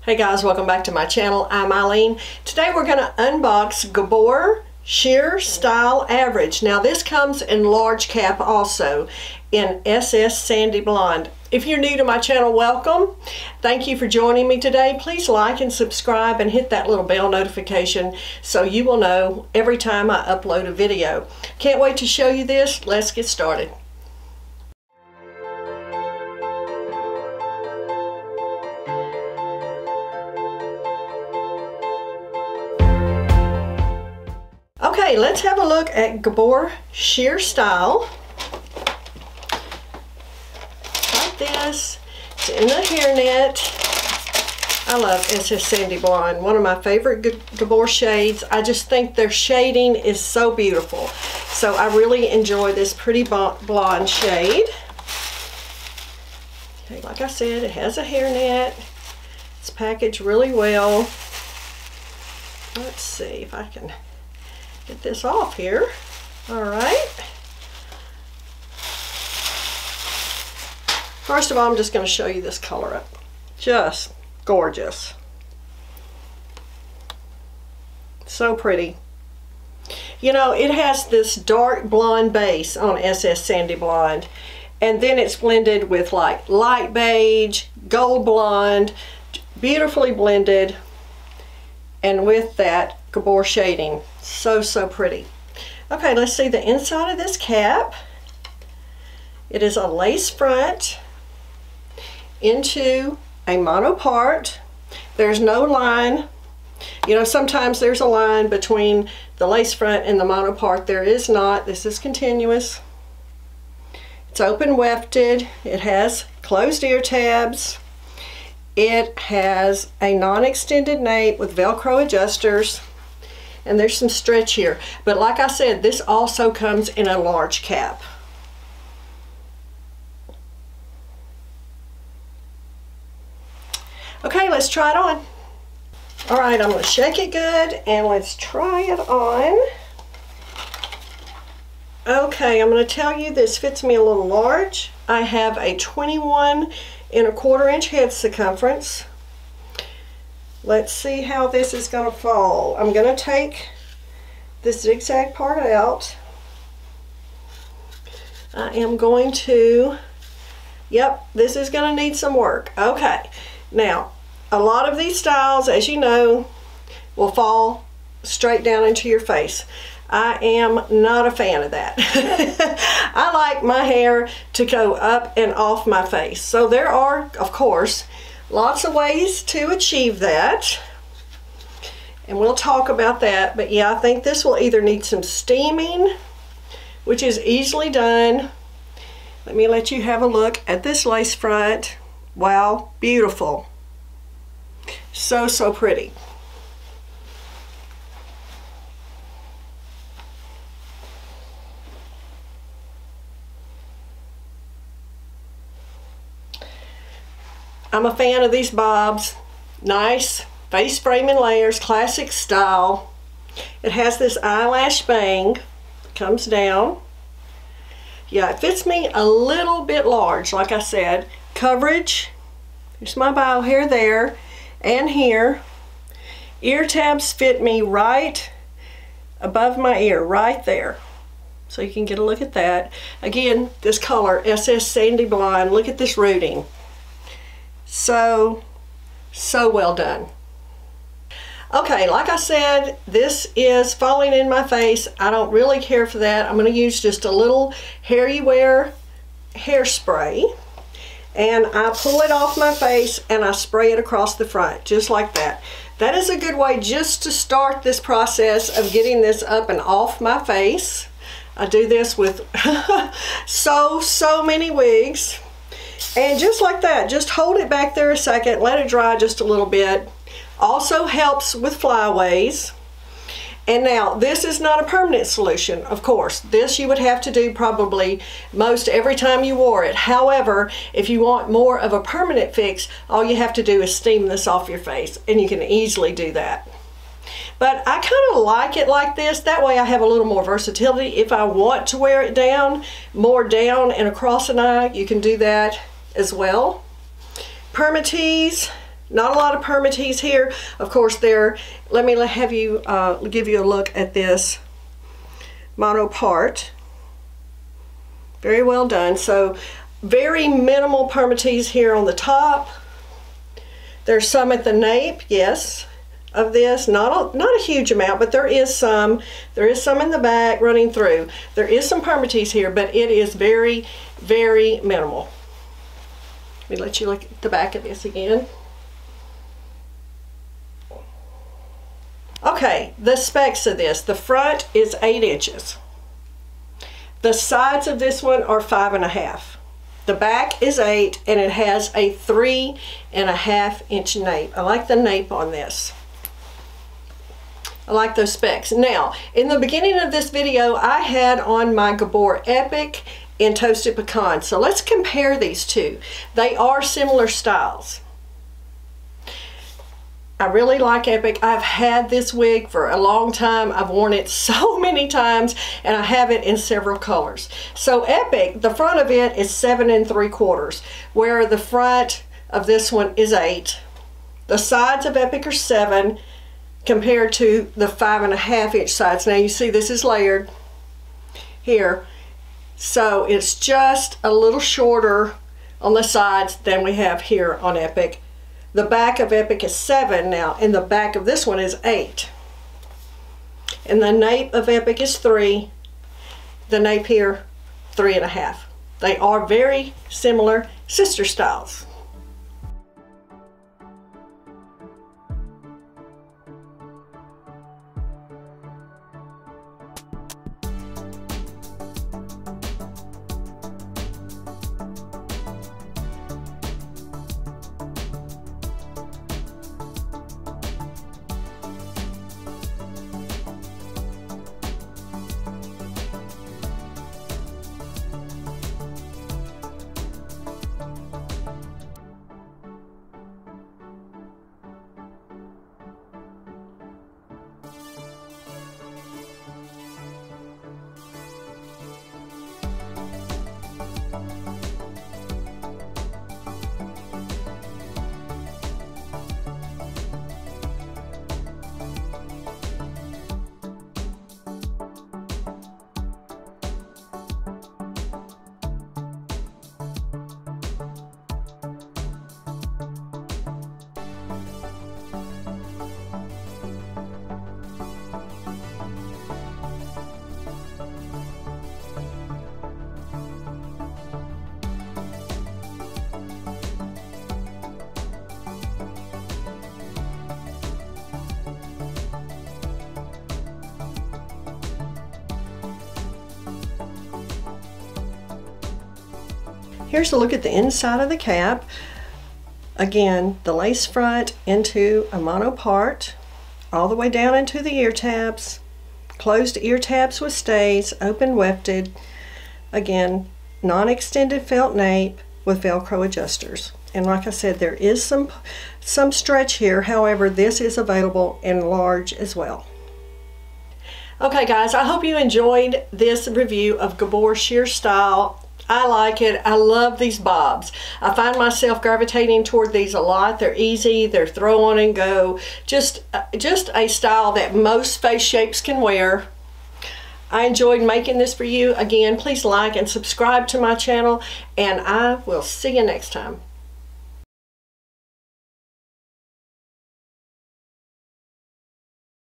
Hey guys, welcome back to my channel. I'm Eileen. Today we're going to unbox Gabor Sheer Style Average. Now this comes in large cap also in SS Sandy Blonde. If you're new to my channel, welcome. Thank you for joining me today. Please like and subscribe and hit that little bell notification so you will know every time I upload a video. Can't wait to show you this. Let's get started. Okay, let's have a look at Gabor Sheer Style. Like this. It's in a hairnet. I love SS Sandy Blonde, one of my favorite Gabor shades. I just think their shading is so beautiful. So I really enjoy this pretty blonde shade. Okay, like I said, it has a hairnet. It's packaged really well. Let's see if I can get this off here. All right. First of all, I'm just going to show you this color up. Just gorgeous. So pretty. You know, it has this dark blonde base on SS Sandy Blonde, and then it's blended with like light beige, gold blonde, beautifully blended, and with that Gabor shading. So pretty. Okay, let's see the inside of this cap. It is a lace front into a mono part. There's no line. You know, sometimes there's a line between the lace front and the mono part. There is not. This is continuous. It's open wefted. It has closed ear tabs. It has a non-extended nape with Velcro adjusters. And there's some stretch here. But like I said, this also comes in a large cap. Okay, let's try it on. All right, I'm going to shake it good and let's try it on. Okay, I'm going to tell you this fits me a little large. I have a 21 1/4 inch head circumference. Let's see how this is going to fall. I'm going to take this zigzag part out. I am going to, yep, this is going to need some work. Okay, now a lot of these styles, as you know, will fall straight down into your face. I am not a fan of that. I like my hair to go up and off my face. So there are, of course, lots of ways to achieve that, and we'll talk about that. But yeah, I think this will either need some steaming, which is easily done. Let me let you have a look at this lace front. Wow, beautiful. So pretty. I'm a fan of these bobs. Nice face framing layers, classic style. It has this eyelash bang that comes down. Yeah, it fits me a little bit large, like I said. Coverage, here's my bio hair there and here. Ear tabs fit me right above my ear, right there. So you can get a look at that. Again, this color, SS Sandy Blonde, look at this rooting. So well done. Okay, like I said, this is falling in my face. I don't really care for that. I'm going to use just a little Hair You Wear hairspray, and I pull it off my face and I spray it across the front, just like that. That is a good way just to start this process of getting this up and off my face. I do this with so many wigs. And just like that, just hold it back there a second, let it dry just a little bit. Also helps with flyaways. And now, this is not a permanent solution, of course. This you would have to do probably most every time you wore it. However, if you want more of a permanent fix, all you have to do is steam this off your face, and you can easily do that. But I kind of like it like this. That way I have a little more versatility. If I want to wear it down, more down and across an eye, you can do that as well. Permatease, Not a lot of permatease here. Of course, there. Let me have you give you a look at this mono part. Very well done. So very minimal permatease here on the top. There's some at the nape, yes, of this. Not a huge amount, but there is some. There is some in the back running through. There is some permatease here, but it is very, very minimal. Let me let you look at the back of this again. Okay, the specs of this. The front is 8 inches. The sides of this one are 5.5. The back is 8, and it has a 3.5 inch nape. I like the nape on this. I like those specs. Now, in the beginning of this video, I had on my Gabor Epic in Toasted Pecan. So let's compare these two. They are similar styles. I really like Epic. I've had this wig for a long time. I've worn it so many times, and I have it in several colors. So Epic, the front of it is 7 3/4, where the front of this one is 8. The sides of Epic are 7 compared to the 5.5 inch sides. Now you see this is layered here. So it's just a little shorter on the sides than we have here on Epic. The back of Epic is 7 now, and the back of this one is 8. And the nape of Epic is 3. The nape here, 3.5. They are very similar sister styles. Here's a look at the inside of the cap. Again, the lace front into a mono part, all the way down into the ear tabs, closed ear tabs with stays, open wefted. Again, non-extended felt nape with Velcro adjusters. And like I said, there is some stretch here. However, this is available in large as well. Okay guys, I hope you enjoyed this review of Gabor Sheer Style. I like it. I love these bobs. I find myself gravitating toward these a lot. They're easy. They're throw on and go. Just a style that most face shapes can wear. I enjoyed making this for you. Again, please like and subscribe to my channel, and I will see you next time.